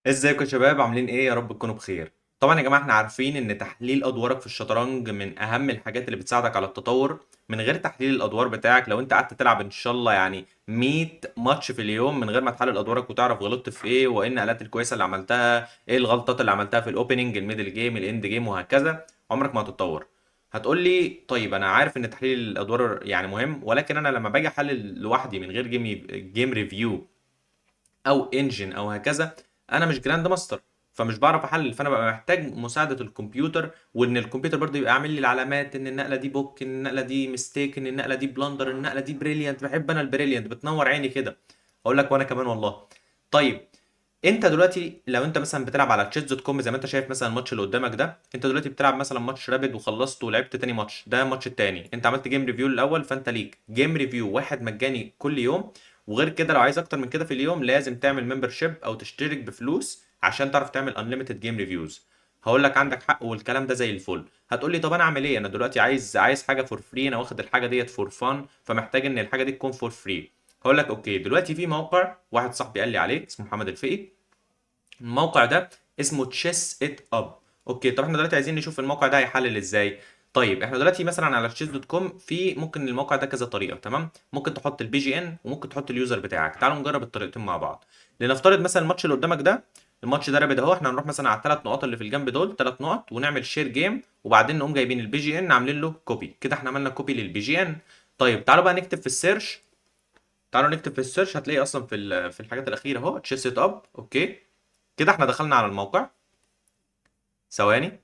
ازيكم يا شباب عاملين ايه؟ يا رب تكونوا بخير. طبعا يا جماعه احنا عارفين ان تحليل ادوارك في الشطرنج من اهم الحاجات اللي بتساعدك على التطور. من غير تحليل الادوار بتاعك، لو انت قعدت تلعب ان شاء الله يعني 100 ماتش في اليوم من غير ما تحلل ادوارك وتعرف غلطت في ايه وايه النقلات الكويسه اللي عملتها، ايه الغلطات اللي عملتها في الاوبننج الميدل جيم الاند جيم وهكذا، عمرك ما هتتطور. هتقول لي طيب انا عارف ان تحليل الادوار يعني مهم، ولكن انا لما باجي احلل لوحدي من غير جيم ريفيو او انجن او هكذا، انا مش جراند ماستر، فمش بعرف احلل، فانا ببقى محتاج مساعده الكمبيوتر، وان الكمبيوتر برضه يبقى عامل لي العلامات ان النقله دي بوك، ان النقله دي ميستيك، ان النقله دي بلندر، النقله دي بريليانت. بحب انا البريليانت، بتنور عيني كده. اقول لك وانا كمان والله. طيب، انت دلوقتي لو انت مثلا بتلعب على تشيز دوت كوم زي ما انت شايف مثلا الماتش اللي قدامك ده، انت دلوقتي بتلعب مثلا ماتش رابد وخلصت ولعبت تاني ماتش، ده الماتش التاني، انت عملت جيم ريفيو الاول، فانت ليك جيم ريفيو واحد مجاني كل يوم. وغير كده لو عايز اكتر من كده في اليوم لازم تعمل ممبرشيب او تشترك بفلوس عشان تعرف تعمل انليميتد جيم ريفيوز. هقول لك عندك حق والكلام ده زي الفل. هتقول لي طب انا اعمل ايه؟ انا دلوقتي عايز حاجه فور فري، انا واخد الحاجه ديت فور فان، فمحتاج ان الحاجه دي تكون فور فري. هقول لك اوكي، دلوقتي في موقع واحد صاحبي قال لي عليه اسمه محمد الفقي. الموقع ده اسمه تشيس ات اب. اوكي، طب احنا دلوقتي عايزين نشوف الموقع ده هيحلل ازاي. طيب احنا دلوقتي مثلا على تشيس دوت كوم، في ممكن الموقع ده كذا طريقه، تمام؟ ممكن تحط البي جي ان وممكن تحط اليوزر بتاعك. تعالوا نجرب الطريقتين مع بعض. لنفترض مثلا الماتش اللي قدامك ده، الماتش ده رابد اهو، احنا هنروح مثلا على الثلاث نقاط اللي في الجنب دول، ثلاث نقط، ونعمل شير جيم، وبعدين نقوم جايبين البي جي ان عاملين له كوبي كده، احنا عملنا كوبي للبي جي ان. طيب تعالوا بقى نكتب في السيرش. تعالوا نكتب في السيرش، هتلاقي اصلا في الحاجات الاخيره اهو تشيس ات اب. اوكي، كده احنا دخلنا على الموقع. ثواني،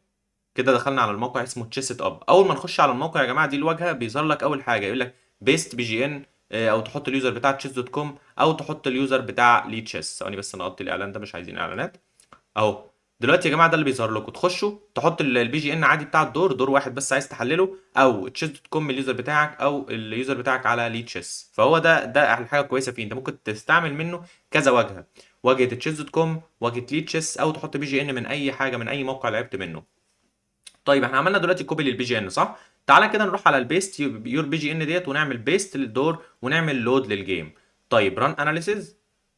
كده دخلنا على الموقع اسمه تشيست اب. اول ما نخش على الموقع يا جماعه، دي الواجهه بيظهر لك اول حاجه يقول لك بيست بي جي ان، او تحط اليوزر بتاع تشيس دوت كوم او تحط اليوزر بتاع لي تشيس. ثواني بس نغطي الاعلان ده، مش عايزين اعلانات. اهو دلوقتي يا جماعه ده اللي بيظهر لكم، تخشوا تحط البي جي ان عادي بتاع الدور، دور واحد بس عايز تحلله، او تشيس دوت كوم اليوزر بتاعك، او اليوزر بتاعك على لي تشيس. فهو ده احلى حاجه كويسه فيه، انت ممكن تستعمل منه كذا واجهه، واجهه تشيس دوت كوم، واجهه لي تشيس، او تحط بي جي ان من اي حاجه من اي موقع لعبت منه. طيب احنا عملنا دلوقتي كوبي للبي جي ان صح؟ تعالى كده نروح على البيست يور بي جي ان ديت، ونعمل بيست للدور ونعمل لود للجيم. طيب ران اناليسيز.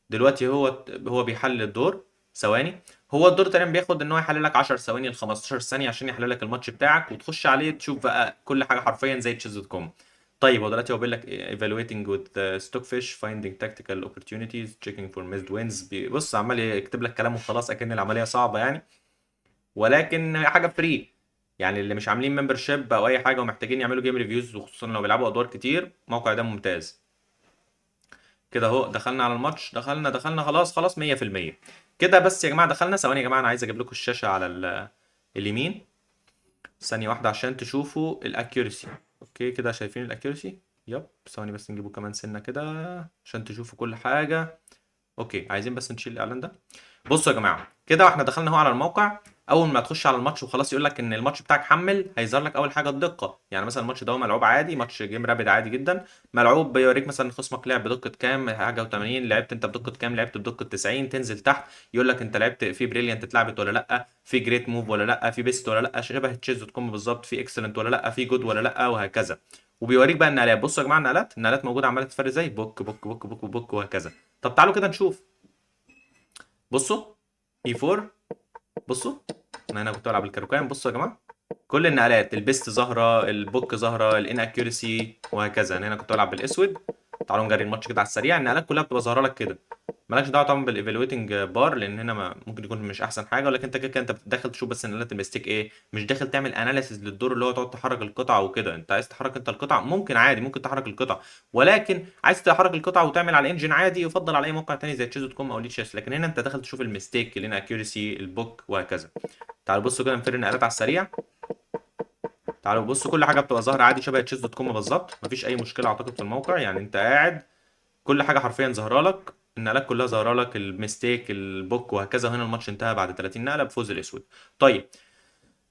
دلوقتي هو بيحلل الدور. ثواني، هو الدور تقريبا بياخد ان هو يحلل لك 10 ثواني ل 15 ثانيه عشان يحلل لك الماتش بتاعك، وتخش عليه تشوف بقى كل حاجه حرفيا زي تشيز دوت كوم. طيب هو دلوقتي هو بيقول لك evaluating with stockfish finding tactical opportunities checking for missed wins. بص عمال يكتب لك كلام وخلاص، اكن العمليه صعبه يعني، ولكن حاجه فري. يعني اللي مش عاملين ممبرشيب او اي حاجه ومحتاجين يعملوا جيم ريفيوز، وخصوصا لو بيلعبوا ادوار كتير، الموقع ده ممتاز. كده اهو دخلنا على الماتش، دخلنا خلاص 100%. كده بس يا جماعه دخلنا. ثواني يا جماعه، انا عايز اجيب لكم الشاشه على اليمين، ثانيه واحده عشان تشوفوا الاكيورسي. اوكي كده شايفين الاكيورسي؟ يب، ثواني بس نجيبه كمان سنه كده عشان تشوفوا كل حاجه. اوكي، عايزين بس نشيل الاعلان ده. بصوا يا جماعه، كده واحنا دخلنا اهو على الموقع. اول ما تخش على الماتش وخلاص يقول لك ان الماتش بتاعك حمل، هيظهر لك اول حاجه الدقه. يعني مثلا الماتش ده هو ملعوب عادي، ماتش جيم رابد عادي جدا، ملعوب بيوريك مثلا خصمك لعب بدقه كام، حاجه و80، لعبت انت بدقه كام، لعبت بدقه 90. تنزل تحت يقول لك انت لعبت في بريليانت اتلعبت ولا لا، في جريت موف ولا لا، في بيست ولا لا، شبه تشيز دوت كوم بالظبط، في اكسلنت ولا لا، في جود ولا لا، وهكذا. وبيوريك بقى النقلات. بصوا يا جماعه، النقلات موجوده عماله تفرق ازاي، بوك بوك بوك بوك بوك وهكذا. طب تعالوا كده نشوف. بصوا، اي 4، بصوا، انا هنا كنت بلعب الكاروكان. بصوا يا جماعه، كل النقلات، البيست ظاهره، البوك ظاهره، الان اكيورسي وهكذا. انا هنا كنت بلعب بالاسود. تعالوا نجري الماتش كده على السريع. النقلات كلها بتبقى ظاهره لك كده، مالكش دعوه طبعا بالايفالويتنج بار، لان هنا ما ممكن يكون مش احسن حاجه، ولكن انت كده كده انت داخل تشوف بس النقلات المستيك ايه، مش داخل تعمل اناليسيز للدور اللي هو تقعد تحرك القطعه وكده. انت عايز تحرك انت القطعه ممكن عادي، ممكن تحرك القطعه، ولكن عايز تحرك القطعه وتعمل على الانجن عادي، يفضل على اي موقع تاني زي تشيز دوت كوم او ليتشيس. لكن هنا انت داخل تشوف المستيك، الان اكيورسي، البوك وهكذا. تعالوا بصوا كده نفر النقلات على السريع. تعالوا بصوا، كل حاجه بتبقى ظاهره عادي شبه تشيز دوت كوم بالظبط، مفيش اي مشكله اعتقد في الموقع. يعني انت قاعد كل حاجه حرفيا ظاهره لك، النقلات كلها ظاهره لك، الميستيك، البوك وهكذا. هنا الماتش انتهى بعد 30 نقله بفوز الاسود. طيب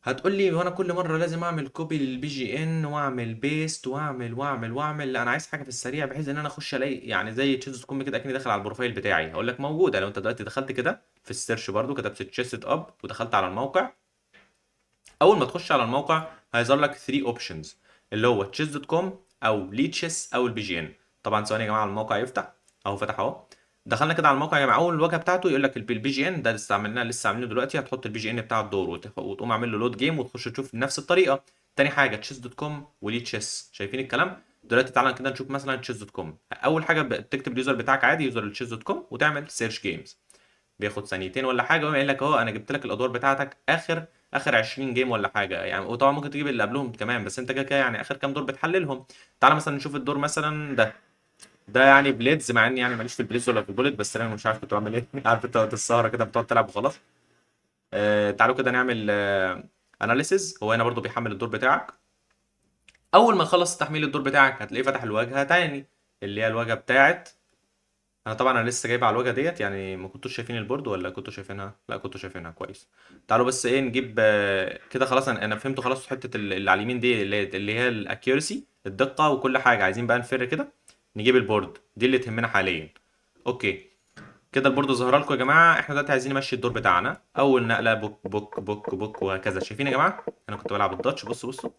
هتقول لي وانا كل مره لازم اعمل كوبي للبي جي ان واعمل بيست واعمل؟ لا انا عايز حاجه في السريع بحيث ان انا اخش الاقي يعني زي تشيز دوت كوم كده اكني داخل على البروفايل بتاعي. هقول لك موجوده، لو انت دلوقتي دخلت كده في السيرش برضو كتبت تشيست اب ودخلت على الموقع، اول ما تخش على الموقع هيظهر لك 3 اوبشنز، اللي هو تشيس دوت كوم او ليتشيس او البي جي ان. طبعا ثواني يا جماعه الموقع يفتح. اهو فتح اهو. دخلنا كده على الموقع يا جماعه، اول الواجهه بتاعته يقول لك البي جي ان ده لسه عاملينه دلوقتي. هتحط البي جي ان بتاع الدور وتقوم عامل له لود جيم وتخش تشوف نفس الطريقه. تاني حاجه تشيس دوت كوم وليه تشيس، شايفين الكلام؟ دلوقتي تعالى كده نشوف مثلا تشيس دوت كوم. اول حاجه بتكتب اليوزر بتاعك عادي، يوزر التشيس دوت كوم، وتعمل سيرش جيمز. بياخد ثانيتين ولا حاجه ويقوم قايل لك اهو انا جبت لك الادوار بتاعتك اخر 20 جيم ولا حاجه يعني. وطبعا ممكن تجيب اللي قبلهم كمان، بس انت كده كده يعني اخر كام دور بتحللهم. تعالى مثلا نشوف الدور مثلا ده يعني بليدز، مع اني يعني ماليش في البليدز ولا في البوليت، بس انا مش عارف كنت بعمل ايه. عارف انت وقت السهره كده بتقعد تلعب وخلاص. تعالوا كده نعمل اناليسيز. هو هنا برضو بيحمل الدور بتاعك. اول ما يخلص تحميل الدور بتاعك هتلاقيه فتح الواجهه تاني، اللي هي الواجهه بتاعت. انا لسه جايب على الواجهه ديت يعني. ما كنتوش شايفين البورد ولا كنتوا شايفينها؟ لا كنتوا شايفينها كويس. تعالوا بس ايه نجيب كده خلاص. انا فهمت خلاص حته اللي على اليمين دي اللي هي الاكيورسي، الدقه وكل حاجه. عايزين بقى نفر كده، نجيب البورد دي اللي تهمنا حاليا. اوكي، كده البورد ظهر لكم يا جماعه. احنا دلوقتي عايزين نمشي الدور بتاعنا. اول نقله بوك بوك بوك بوك وهكذا. شايفين يا جماعه؟ انا كنت بلعب الداتش. بصوا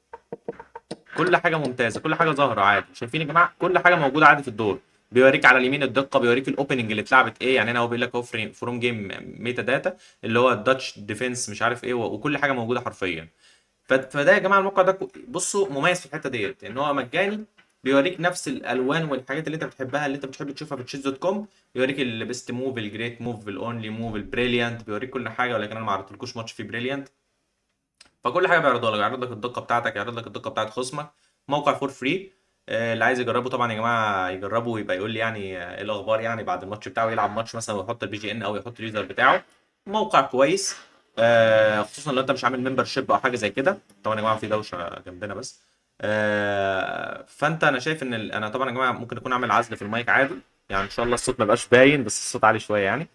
كل حاجه ممتازه، كل حاجه ظاهره عادي. شايفين يا جماعه؟ كل حاجه موجوده عادي في الدور. بيوريك على اليمين الدقه، بيوريك الاوبننج اللي اتلعبت ايه يعني. انا هو بيقول لك اهو فروم جيم ميتا داتا، اللي هو الداتش ديفense مش عارف ايه، وكل حاجه موجوده حرفيا. فده يا جماعه الموقع ده بصوا مميز في الحته ديت ان هو مجاني. بيوريك نفس الالوان والحاجات اللي انت بتحبها، اللي انت بتحب تشوفها في تشيز دوت كوم. بيوريك البيست موف، الجريت موف، الاونلي موف، البريليانت. بيوريك كل حاجه، ولكن انا ما عرضتلكوش ماتش في بريليانت. فكل حاجه بيعرضها لك، يعرض لك الدقه بتاعتك، يعرض لك الدقه بتاعت خصمك. موقع فور فري. اللي عايز يجربه طبعا يا جماعه يجربه، ويبقى يقول لي يعني ايه الاخبار يعني بعد الماتش بتاعه. يلعب ماتش مثلا ويحط البي جي ان او يحط اليوزر بتاعه. موقع كويس. خصوصا لو انت مش عامل ممبر شيب او حاجه زي كده. طبعا يا جماعه في دوشه جنبنا بس. فانت انا شايف ان انا طبعا يا جماعه ممكن اكون اعمل عزل في المايك عادي يعني. ان شاء الله الصوت ما يبقاش باين، بس الصوت عالي شويه يعني.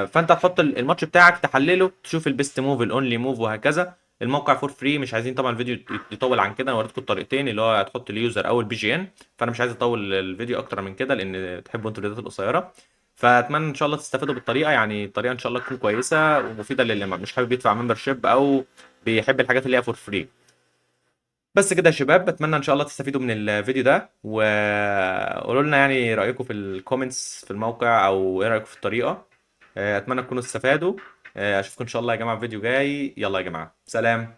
فانت تحط الماتش بتاعك تحلله، تشوف البيست موف، الاونلي موف، وهكذا. الموقع فور فري. مش عايزين طبعا الفيديو يطول عن كده. انا وريتكم الطريقتين، اللي هو هتحط اليوزر او البي جي ان. فانا مش عايز اطول الفيديو اكتر من كده، لان تحبوا انتوا الفيديوهات القصيره. فاتمنى ان شاء الله تستفادوا بالطريقه يعني. الطريقه ان شاء الله تكون كويسه ومفيده للي مش حابب يدفع ممبرشيب او بيحب الحاجات اللي هي فور فري. بس كده يا شباب، اتمنى ان شاء الله تستفيدوا من الفيديو ده، وقولوا لنا يعني رايكم في الكومنتس في الموقع، او ايه رايكم في الطريقه. اتمنى تكونوا استفادوا. اشوفكم ان شاء الله يا جماعه في فيديو جاي. يلا يا جماعه، سلام.